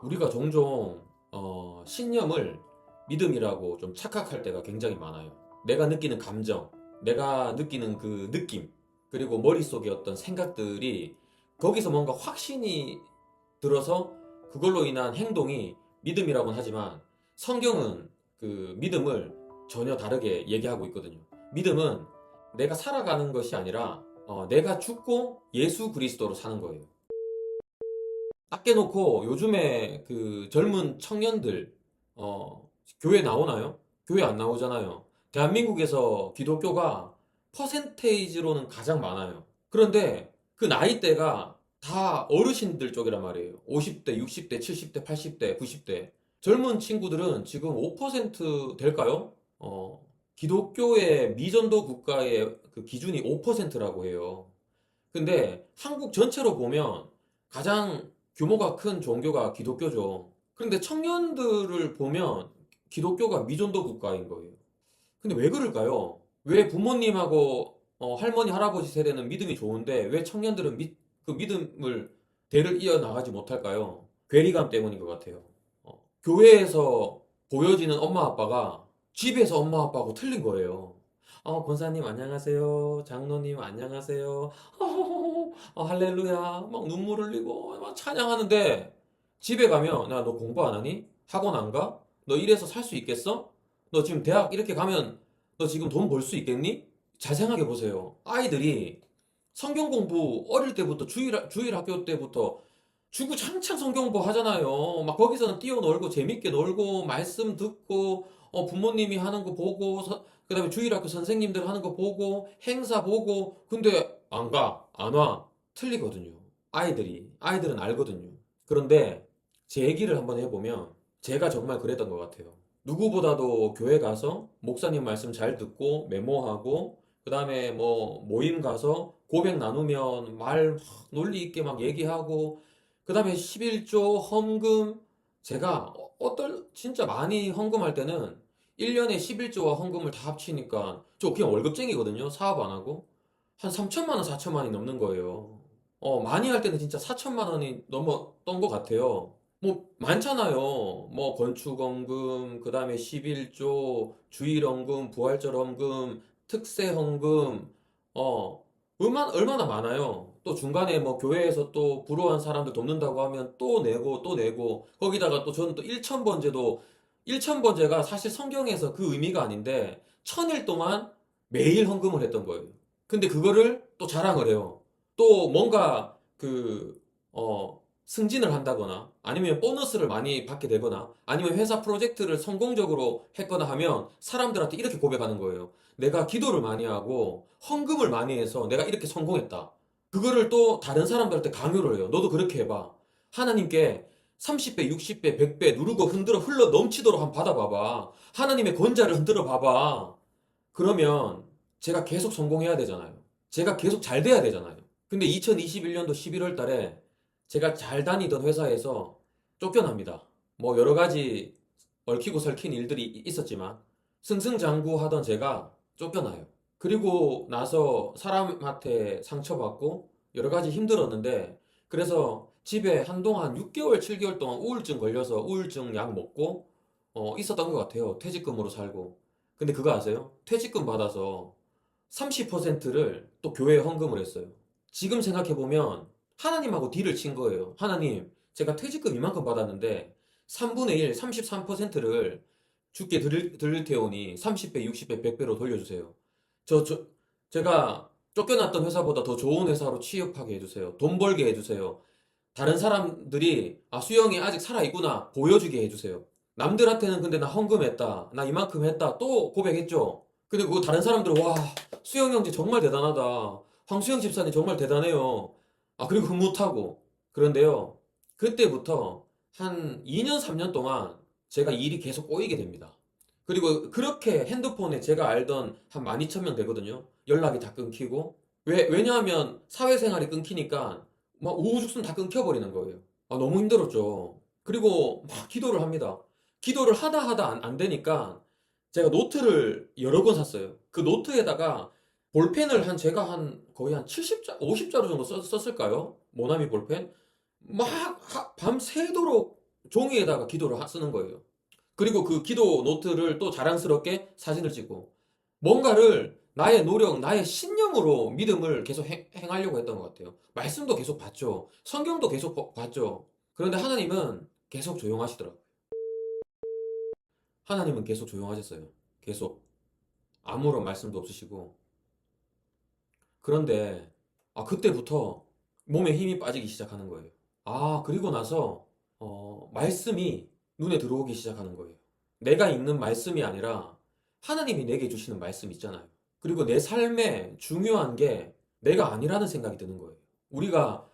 우리가 종종 신념을 믿음이라고 좀 착각할 때가 굉장히 많아요. 내가 느끼는 감정, 내가 느끼는 그 느낌, 그리고 머릿속에 어떤 생각들이 거기서 뭔가 확신이 들어서 그걸로 인한 행동이 믿음이라고는 하지만 성경은 그 믿음을 전혀 다르게 얘기하고 있거든요. 믿음은 내가 살아가는 것이 아니라 내가 죽고 예수 그리스도로 사는 거예요. 딱 깨놓고 요즘에 그 젊은 청년들 교회 나오나요? 교회 안 나오잖아요. 대한민국에서 기독교가 퍼센테이지로는 가장 많아요. 그런데 그 나이대가 다 어르신들 쪽이란 말이에요. 50대, 60대, 70대, 80대, 90대. 젊은 친구들은 지금 5% 될까요? 기독교의 미전도 국가의 그 기준이 5%라고 해요. 근데 한국 전체로 보면 가장 규모가 큰 종교가 기독교죠. 그런데 청년들을 보면 기독교가 미존도 국가인 거예요. 근데 왜 그럴까요? 왜 부모님하고 할머니, 할아버지 세대는 믿음이 좋은데 왜 청년들은 그 믿음을 대를 이어나가지 못할까요? 괴리감 때문인 것 같아요. 교회에서 보여지는 엄마 아빠가 집에서 엄마 아빠하고 틀린 거예요. 권사님 안녕하세요. 장로님 안녕하세요. 할렐루야. 막 눈물 흘리고 막 찬양하는데 집에 가면 야, 너 공부 안 하니? 학원 안 가? 너 이래서 살 수 있겠어? 너 지금 대학 이렇게 가면 너 지금 돈 벌 수 있겠니? 잘 생각해 보세요. 아이들이 성경 공부 어릴 때부터 주일 학교 때부터 주구장창 성경 공부 하잖아요. 막 거기서는 뛰어놀고 재밌게 놀고 말씀 듣고 부모님이 하는 거 보고 그다음에 주일학교 선생님들 하는 거 보고 행사 보고 근데 안 가, 안 와. 틀리거든요. 아이들은 알거든요. 그런데 제 얘기를 한번 해보면 제가 정말 그랬던 것 같아요. 누구보다도 교회 가서 목사님 말씀 잘 듣고 메모하고 그다음에 뭐 모임 가서 고백 나누면 말 논리 있게 막 얘기하고 그다음에 11조 헌금 제가 어떨 진짜 많이 헌금할 때는 1년에 11조와 헌금을 다 합치니까 저 그냥 월급쟁이거든요. 사업 안 하고 한 3천만 원, 4천만 원이 넘는 거예요. 많이 할 때는 진짜 4천만 원이 넘었던 것 같아요. 뭐 많잖아요. 뭐 건축헌금, 그다음에 11조, 주일헌금, 부활절헌금, 특세헌금, 얼마나 많아요. 또 중간에 뭐 교회에서 또 불우한 사람들 돕는다고 하면 또 내고 또 내고 거기다가 또 저는 또 일천번제가 사실 성경에서 그 의미가 아닌데 1000일 동안 매일 헌금을 했던 거예요. 근데 그거를 또 자랑을 해요. 또 뭔가 승진을 한다거나 아니면 보너스를 많이 받게 되거나 아니면 회사 프로젝트를 성공적으로 했거나 하면 사람들한테 이렇게 고백하는 거예요. 내가 기도를 많이 하고 헌금을 많이 해서 내가 이렇게 성공했다. 그거를 또 다른 사람들한테 강요를 해요. 너도 그렇게 해봐. 하나님께 30배, 60배, 100배 누르고 흔들어 흘러 넘치도록 한번 받아봐봐. 하나님의 권자를 흔들어 봐봐. 그러면 제가 계속 성공해야 되잖아요. 제가 계속 잘 돼야 되잖아요. 근데 2021년도 11월 달에 제가 잘 다니던 회사에서 쫓겨납니다. 뭐 여러 가지 얽히고 설킨 일들이 있었지만 승승장구하던 제가 쫓겨나요. 그리고 나서 사람한테 상처받고 여러 가지 힘들었는데 그래서 집에 한동안 6개월, 7개월 동안 우울증 걸려서 우울증 약 먹고 있었던 것 같아요. 퇴직금으로 살고. 근데 그거 아세요? 퇴직금 받아서 30%를 또 교회에 헌금을 했어요. 지금 생각해보면 하나님하고 딜을 친 거예요. 하나님, 제가 퇴직금 이만큼 받았는데 3분의 1, 33%를 주께 드릴 테오니 30배, 60배, 100배로 돌려주세요. 제가 쫓겨났던 회사보다 더 좋은 회사로 취업하게 해주세요. 돈 벌게 해주세요. 다른 사람들이 수영이 아직 살아있구나 보여주게 해주세요. 남들한테는 근데 나 헌금했다. 나 이만큼 했다. 또 고백했죠. 근데 그거 다른 사람들은 와 수영 형제 정말 대단하다. 황수영 집사님 정말 대단해요. 그리고 흐뭇하고. 그런데요. 그때부터 한 2년 3년 동안 제가 일이 계속 꼬이게 됩니다. 그리고 그렇게 핸드폰에 제가 알던 한 12,000명 되거든요. 연락이 다 끊기고. 왜냐하면 사회생활이 끊기니까 막 우후죽순 다 끊겨버리는 거예요. 너무 힘들었죠. 그리고 막 기도를 합니다. 기도를 하다 안 되니까 제가 노트를 여러 권 샀어요. 그 노트에다가 볼펜을 제가 거의 한 70자, 50자루 정도 썼을까요? 모나미 볼펜? 막 밤새도록 종이에다가 기도를 쓰는 거예요. 그리고 그 기도 노트를 또 자랑스럽게 사진을 찍고 뭔가를 나의 노력, 나의 신념으로 믿음을 계속 행하려고 했던 것 같아요. 말씀도 계속 봤죠. 성경도 계속 봤죠. 그런데 하나님은 계속 조용하시더라고요. 하나님은 계속 조용하셨어요. 계속 아무런 말씀도 없으시고. 그런데 그때부터 몸에 힘이 빠지기 시작하는 거예요. 그리고 나서 말씀이 눈에 들어오기 시작하는 거예요. 내가 읽는 말씀이 아니라 하나님이 내게 주시는 말씀 있잖아요. 그리고 내 삶에 중요한 게 내가 아니라는 생각이 드는 거예요. 우리가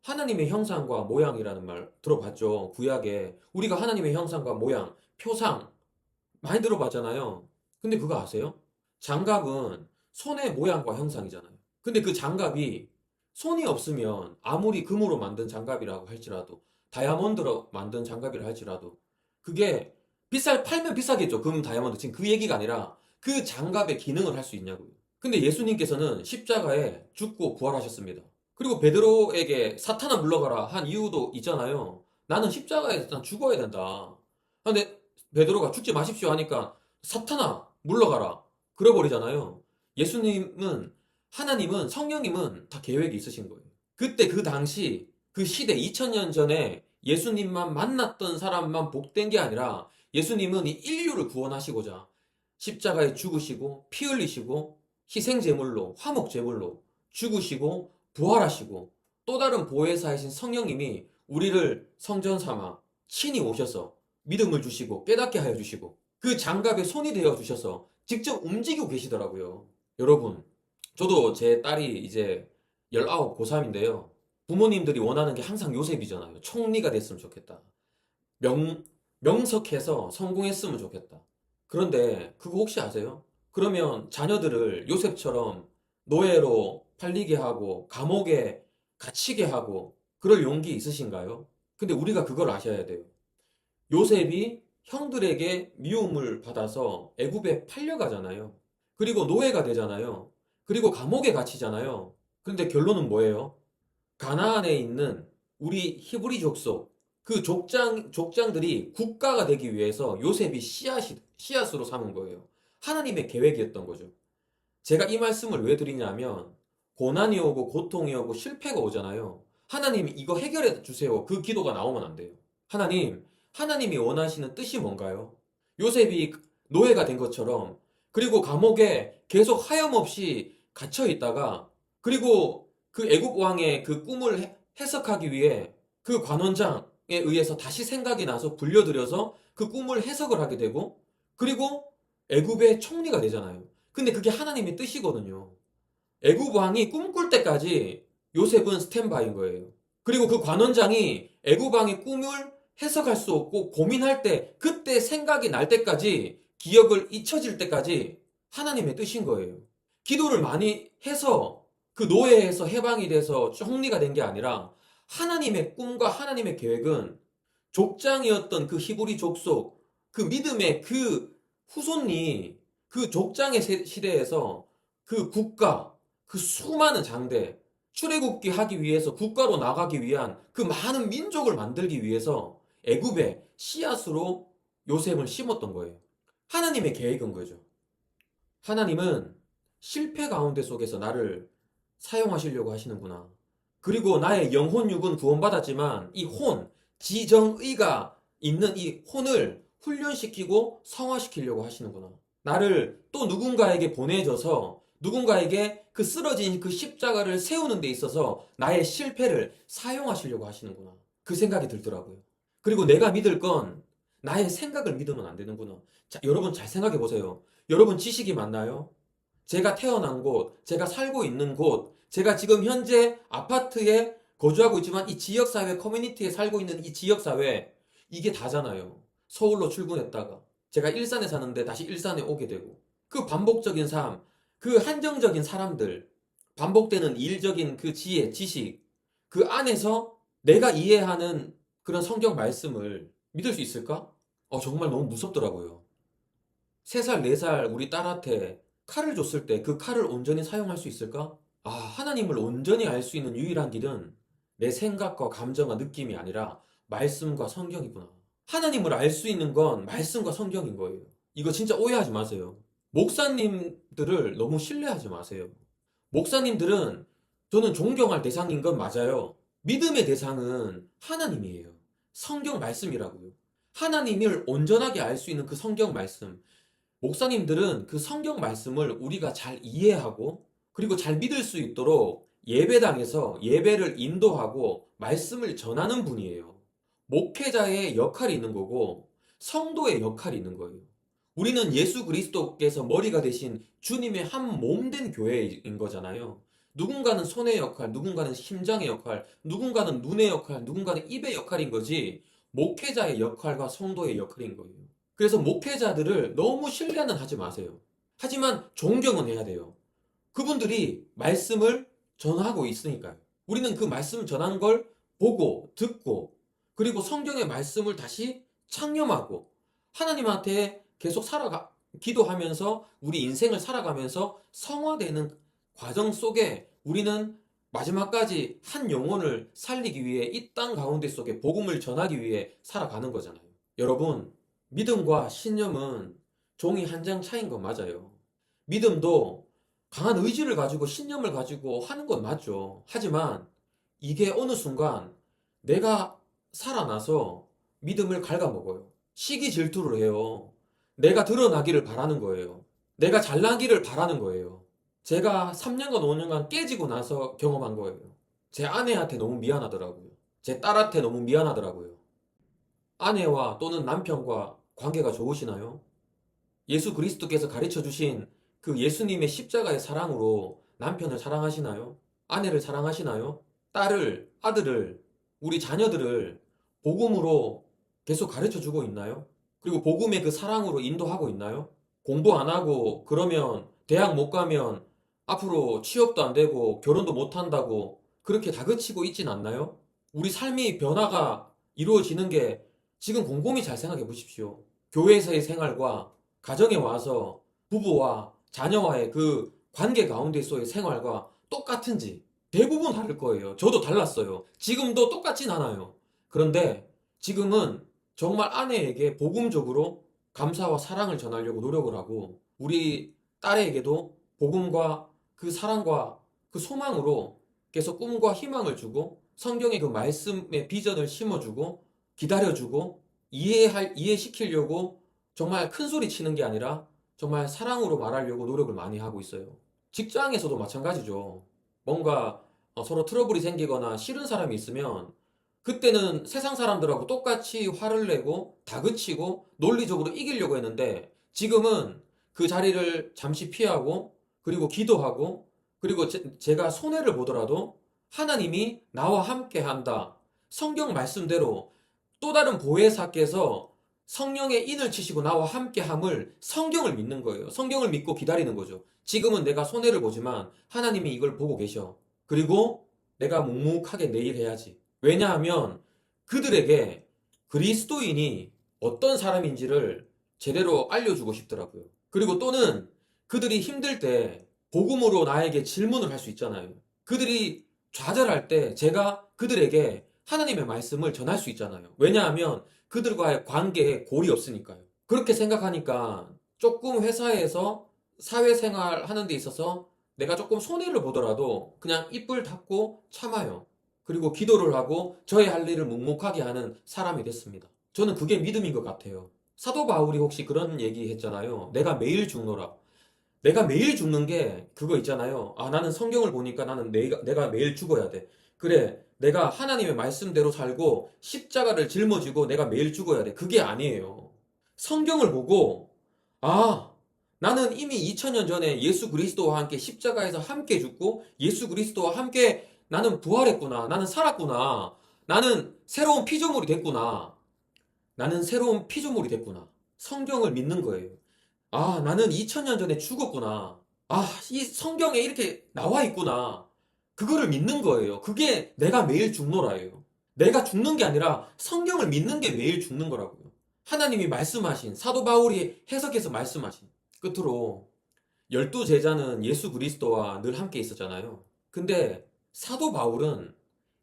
하나님의 형상과 모양이라는 말 들어봤죠. 구약에 우리가 하나님의 형상과 모양, 표상 많이 들어봤잖아요. 근데 그거 아세요? 장갑은 손의 모양과 형상이잖아요. 근데 그 장갑이 손이 없으면 아무리 금으로 만든 장갑이라고 할지라도 다이아몬드로 만든 장갑이라 할지라도 그게 팔면 비싸겠죠. 금, 다이아몬드. 지금 그 얘기가 아니라 그 장갑의 기능을 할 수 있냐고요. 근데 예수님께서는 십자가에 죽고 부활하셨습니다. 그리고 베드로에게 사탄아 물러가라 한 이유도 있잖아요. 나는 십자가에서 난 죽어야 된다. 근데 베드로가 죽지 마십시오 하니까 사탄아 물러가라 그래버리잖아요. 예수님은 하나님은 성령님은 다 계획이 있으신 거예요. 그때 그 당시 그 시대 2000년 전에 예수님만 만났던 사람만 복된 게 아니라 예수님은 이 인류를 구원하시고자 십자가에 죽으시고 피 흘리시고 희생제물로 화목제물로 죽으시고 부활하시고 또 다른 보혜사이신 성령님이 우리를 성전 삼아 친히 오셔서 믿음을 주시고 깨닫게 하여 주시고 그 장갑에 손이 되어 주셔서 직접 움직이고 계시더라고요. 여러분, 저도 제 딸이 이제 19 고3인데요. 부모님들이 원하는 게 항상 요셉이잖아요. 총리가 됐으면 좋겠다. 명석해서 성공했으면 좋겠다. 그런데 그거 혹시 아세요? 그러면 자녀들을 요셉처럼 노예로 팔리게 하고 감옥에 갇히게 하고 그럴 용기 있으신가요? 근데 우리가 그걸 아셔야 돼요. 요셉이 형들에게 미움을 받아서 애굽에 팔려가잖아요. 그리고 노예가 되잖아요. 그리고 감옥에 갇히잖아요. 그런데 결론은 뭐예요? 가나안에 있는 우리 히브리 족속 그 족장들이 국가가 되기 위해서 요셉이 씨앗으로 삼은 거예요. 하나님의 계획이었던 거죠. 제가 이 말씀을 왜 드리냐면 고난이 오고 고통이 오고 실패가 오잖아요. 하나님 이거 해결해 주세요. 그 기도가 나오면 안 돼요. 하나님이 원하시는 뜻이 뭔가요? 요셉이 노예가 된 것처럼 그리고 감옥에 계속 하염없이 갇혀 있다가 그리고 그 애굽 왕의 그 꿈을 해석하기 위해 그 관원장에 의해서 다시 생각이 나서 불려들여서 그 꿈을 해석을 하게 되고 그리고 애굽의 총리가 되잖아요. 근데 그게 하나님의 뜻이거든요. 애굽 왕이 꿈꿀 때까지 요셉은 스탠바인 거예요. 그리고 그 관원장이 애굽 왕의 꿈을 해석할 수 없고 고민할 때 그때 생각이 날 때까지 기억을 잊혀질 때까지 하나님의 뜻인 거예요. 기도를 많이 해서 그 노예에서 해방이 돼서 총리가 된 게 아니라 하나님의 꿈과 하나님의 계획은 족장이었던 그 히브리 족속 그 믿음의 그 후손이 그 족장의 시대에서 그 국가 그 수많은 장대 출애굽기 하기 위해서 국가로 나가기 위한 그 많은 민족을 만들기 위해서 애굽에 씨앗으로 요셉을 심었던 거예요. 하나님의 계획인 거죠. 하나님은 실패 가운데 속에서 나를 사용하시려고 하시는구나. 그리고 나의 영혼 육은 구원받았지만 이 지정의가 있는 이 혼을 훈련시키고 성화시키려고 하시는구나. 나를 또 누군가에게 보내줘서 누군가에게 그 쓰러진 그 십자가를 세우는 데 있어서 나의 실패를 사용하시려고 하시는구나. 그 생각이 들더라고요. 그리고 내가 믿을 건 나의 생각을 믿으면 안 되는구나. 자, 여러분 잘 생각해 보세요. 여러분 지식이 맞나요? 제가 태어난 곳, 제가 살고 있는 곳, 제가 지금 현재 아파트에 거주하고 있지만 이 지역사회 커뮤니티에 살고 있는 이 지역사회 이게 다잖아요. 서울로 출근했다가 제가 일산에 사는데 다시 일산에 오게 되고 그 반복적인 삶, 그 한정적인 사람들, 반복되는 일적인 그 지혜, 지식 그 안에서 내가 이해하는 그런 성경 말씀을 믿을 수 있을까? 정말 너무 무섭더라고요. 3살, 4살 우리 딸한테 칼을 줬을 때 그 칼을 온전히 사용할 수 있을까? 하나님을 온전히 알 수 있는 유일한 길은 내 생각과 감정과 느낌이 아니라 말씀과 성경이구나. 하나님을 알 수 있는 건 말씀과 성경인 거예요. 이거 진짜 오해하지 마세요. 목사님들을 너무 신뢰하지 마세요. 목사님들은 저는 존경할 대상인 건 맞아요. 믿음의 대상은 하나님이에요. 성경 말씀이라고요. 하나님을 온전하게 알 수 있는 그 성경 말씀. 목사님들은 그 성경 말씀을 우리가 잘 이해하고 그리고 잘 믿을 수 있도록 예배당에서 예배를 인도하고 말씀을 전하는 분이에요. 목회자의 역할이 있는 거고 성도의 역할이 있는 거예요. 우리는 예수 그리스도께서 머리가 되신 주님의 한 몸 된 교회인 거잖아요. 누군가는 손의 역할, 누군가는 심장의 역할, 누군가는 눈의 역할, 누군가는 입의 역할인 거지 목회자의 역할과 성도의 역할인 거예요. 그래서 목회자들을 너무 신뢰는 하지 마세요. 하지만 존경은 해야 돼요. 그분들이 말씀을 전하고 있으니까요. 우리는 그 말씀 전한 걸 보고 듣고 그리고 성경의 말씀을 다시 창념하고 하나님한테 계속 기도하면서 우리 인생을 살아가면서 성화되는 과정 속에 우리는 마지막까지 한 영혼을 살리기 위해 이 땅 가운데 속에 복음을 전하기 위해 살아가는 거잖아요. 여러분, 믿음과 신념은 종이 한 장 차이인 건 맞아요. 믿음도 강한 의지를 가지고 신념을 가지고 하는 건 맞죠. 하지만 이게 어느 순간 내가 살아나서 믿음을 갉아먹어요. 시기 질투를 해요. 내가 드러나기를 바라는 거예요. 내가 잘나기를 바라는 거예요. 제가 3년간 5년간 깨지고 나서 경험한 거예요. 제 아내한테 너무 미안하더라고요. 제 딸한테 너무 미안하더라고요. 아내와 또는 남편과 관계가 좋으시나요? 예수 그리스도께서 가르쳐 주신 그 예수님의 십자가의 사랑으로 남편을 사랑하시나요? 아내를 사랑하시나요? 딸을, 아들을, 우리 자녀들을 복음으로 계속 가르쳐 주고 있나요? 그리고 복음의 그 사랑으로 인도하고 있나요? 공부 안 하고 그러면 대학 못 가면 앞으로 취업도 안 되고 결혼도 못 한다고 그렇게 다그치고 있진 않나요? 우리 삶이 변화가 이루어지는 게 지금 곰곰이 잘 생각해 보십시오. 교회에서의 생활과 가정에 와서 부부와 자녀와의 그 관계 가운데서의 생활과 똑같은지 대부분 다를 거예요. 저도 달랐어요. 지금도 똑같진 않아요. 그런데 지금은 정말 아내에게 복음적으로 감사와 사랑을 전하려고 노력을 하고 우리 딸에게도 복음과 그 사랑과 그 소망으로 계속 꿈과 희망을 주고 성경의 그 말씀의 비전을 심어주고 기다려주고 이해시키려고 정말 큰 소리 치는 게 아니라 정말 사랑으로 말하려고 노력을 많이 하고 있어요. 직장에서도 마찬가지죠. 뭔가 서로 트러블이 생기거나 싫은 사람이 있으면 그때는 세상 사람들하고 똑같이 화를 내고 다그치고 논리적으로 이기려고 했는데 지금은 그 자리를 잠시 피하고 그리고 기도하고 그리고 제가 손해를 보더라도 하나님이 나와 함께 한다. 성경 말씀대로 또 다른 보혜사께서 성령의 인을 치시고 나와 함께 함을 성경을 믿는 거예요. 성경을 믿고 기다리는 거죠. 지금은 내가 손해를 보지만 하나님이 이걸 보고 계셔. 그리고 내가 묵묵하게 내일 해야지. 왜냐하면 그들에게 그리스도인이 어떤 사람인지를 제대로 알려주고 싶더라고요. 그리고 또는 그들이 힘들 때 복음으로 나에게 질문을 할 수 있잖아요. 그들이 좌절할 때 제가 그들에게 하나님의 말씀을 전할 수 있잖아요. 왜냐하면 그들과의 관계에 골이 없으니까요. 그렇게 생각하니까 조금 회사에서 사회생활 하는 데 있어서 내가 조금 손해를 보더라도 그냥 입을 닫고 참아요. 그리고 기도를 하고 저의 할 일을 묵묵하게 하는 사람이 됐습니다. 저는 그게 믿음인 것 같아요. 사도 바울이 혹시 그런 얘기 했잖아요. 내가 매일 죽노라. 내가 매일 죽는 게 그거 있잖아요. 아, 나는 성경을 보니까 나는 내가 매일 죽어야 돼. 그래, 내가 하나님의 말씀대로 살고 십자가를 짊어지고 내가 매일 죽어야 돼. 그게 아니에요. 성경을 보고, 아, 나는 이미 2000년 전에 예수 그리스도와 함께 십자가에서 함께 죽고 예수 그리스도와 함께 나는 부활했구나. 나는 살았구나. 나는 새로운 피조물이 됐구나. 나는 새로운 피조물이 됐구나. 성경을 믿는 거예요. 아, 나는 2000년 전에 죽었구나. 아, 이 성경에 이렇게 나와 있구나. 그거를 믿는 거예요. 그게 내가 매일 죽노라예요. 내가 죽는 게 아니라 성경을 믿는 게 매일 죽는 거라고요. 하나님이 말씀하신, 사도 바울이 해석해서 말씀하신. 끝으로, 12제자는 예수 그리스도와 늘 함께 있었잖아요. 근데 사도 바울은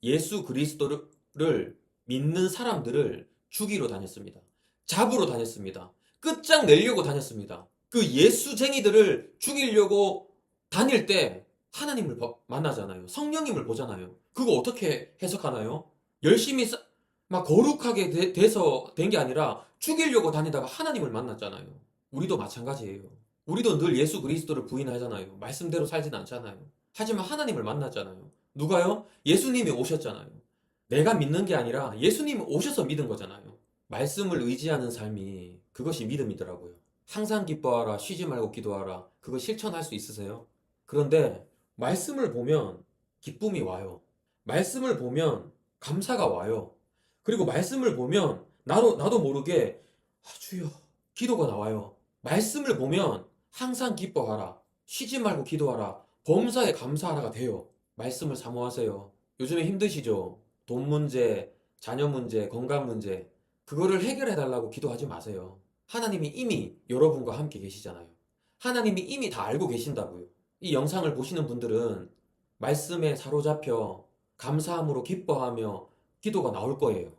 예수 그리스도를 믿는 사람들을 죽이러 다녔습니다. 잡으러 다녔습니다. 끝장내려고 다녔습니다. 그 예수쟁이들을 죽이려고 다닐 때 하나님을 만나잖아요. 성령님을 보잖아요. 그거 어떻게 해석하나요? 열심히 막 거룩하게 돼서 된 게 아니라 죽이려고 다니다가 하나님을 만났잖아요. 우리도 마찬가지예요. 우리도 늘 예수 그리스도를 부인하잖아요. 말씀대로 살진 않잖아요. 하지만 하나님을 만났잖아요. 누가요? 예수님이 오셨잖아요. 내가 믿는 게 아니라 예수님이 오셔서 믿은 거잖아요. 말씀을 의지하는 삶이 그것이 믿음이더라고요. 항상 기뻐하라, 쉬지 말고 기도하라. 그거 실천할 수 있으세요? 그런데 말씀을 보면 기쁨이 와요. 말씀을 보면 감사가 와요. 그리고 말씀을 보면 나도 모르게 주여 기도가 나와요. 말씀을 보면 항상 기뻐하라, 쉬지 말고 기도하라, 범사에 감사하라가 돼요. 말씀을 사모하세요. 요즘에 힘드시죠? 돈 문제, 자녀 문제, 건강 문제, 그거를 해결해 달라고 기도하지 마세요. 하나님이 이미 여러분과 함께 계시잖아요. 하나님이 이미 다 알고 계신다고요. 이 영상을 보시는 분들은 말씀에 사로잡혀 감사함으로 기뻐하며 기도가 나올 거예요.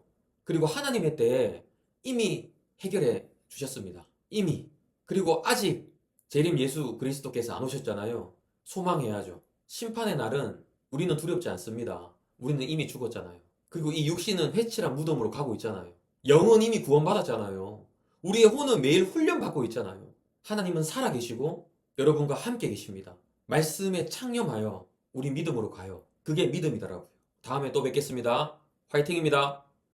그리고 하나님의 때에 이미 해결해 주셨습니다. 이미. 그리고 아직 재림 예수 그리스도께서 안 오셨잖아요. 소망해야죠. 심판의 날은 우리는 두렵지 않습니다. 우리는 이미 죽었잖아요. 그리고 이 육신은 회칠한 무덤으로 가고 있잖아요. 영은 이미 구원받았잖아요. 우리의 혼은 매일 훈련받고 있잖아요. 하나님은 살아계시고 여러분과 함께 계십니다. 말씀에 창념하여 우리 믿음으로 가요. 그게 믿음이더라고요. 다음에 또 뵙겠습니다. 화이팅입니다.